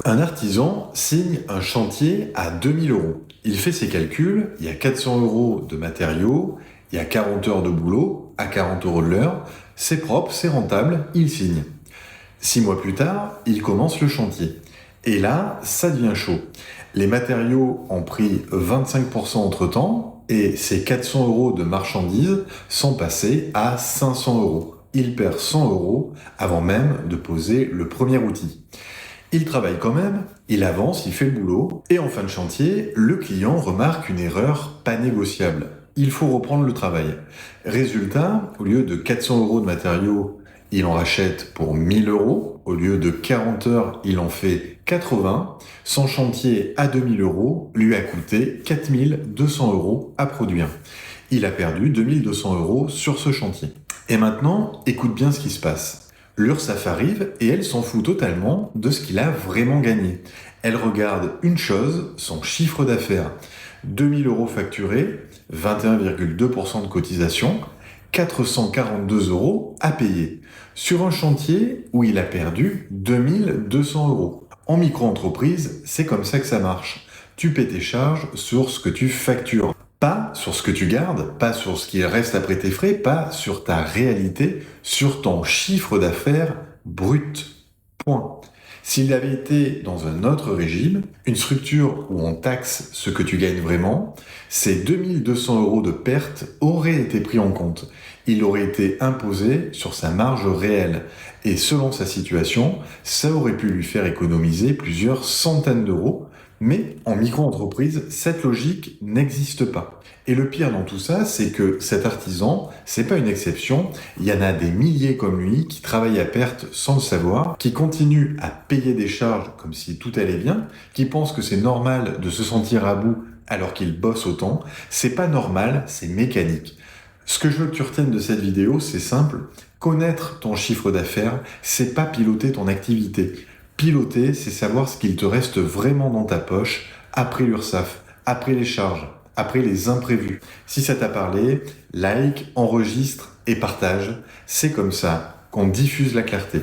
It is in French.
Un artisan signe un chantier à 2000 euros. Il fait ses calculs, il y a 400 euros de matériaux, il y a 40 heures de boulot, à 40 euros de l'heure, c'est propre, c'est rentable, il signe. 6 mois plus tard, il commence le chantier. Et là, ça devient chaud. Les matériaux ont pris 25% entre-temps et ces 400 euros de marchandises sont passés à 500 euros. Il perd 100 euros avant même de poser le premier outil. Il travaille quand même, il avance, il fait le boulot, et en fin de chantier, le client remarque une erreur pas négociable. Il faut reprendre le travail. Résultat, au lieu de 400 euros de matériaux, il en rachète pour 1000 euros. Au lieu de 40 heures, il en fait 80. Son chantier à 2000 euros lui a coûté 4200 euros à produire. Il a perdu 2200 euros sur ce chantier. Et maintenant, écoute bien ce qui se passe. L'URSSAF arrive et elle s'en fout totalement de ce qu'il a vraiment gagné. Elle regarde une chose, son chiffre d'affaires. 2000 euros facturés, 21,2% de cotisation, 442 euros à payer. Sur un chantier où il a perdu 2200 euros. En micro-entreprise, c'est comme ça que ça marche. Tu paies tes charges sur ce que tu factures. Pas sur ce que tu gardes, pas sur ce qui reste après tes frais, pas sur ta réalité, sur ton chiffre d'affaires brut. Point. S'il avait été dans un autre régime, une structure où on taxe ce que tu gagnes vraiment, ces 2200 euros de perte auraient été pris en compte. Il aurait été imposé sur sa marge réelle. Et selon sa situation, ça aurait pu lui faire économiser plusieurs centaines d'euros. Mais en micro-entreprise, cette logique n'existe pas. Et le pire dans tout ça, c'est que cet artisan, c'est pas une exception. Il y en a des milliers comme lui qui travaillent à perte sans le savoir, qui continuent à payer des charges comme si tout allait bien, qui pensent que c'est normal de se sentir à bout alors qu'ils bossent autant. C'est pas normal, c'est mécanique. Ce que je veux que tu retiennes de cette vidéo, c'est simple. Connaître ton chiffre d'affaires, c'est pas piloter ton activité. Piloter, c'est savoir ce qu'il te reste vraiment dans ta poche après l'URSSAF, après les charges, après les imprévus. Si ça t'a parlé, like, enregistre et partage. C'est comme ça qu'on diffuse la clarté.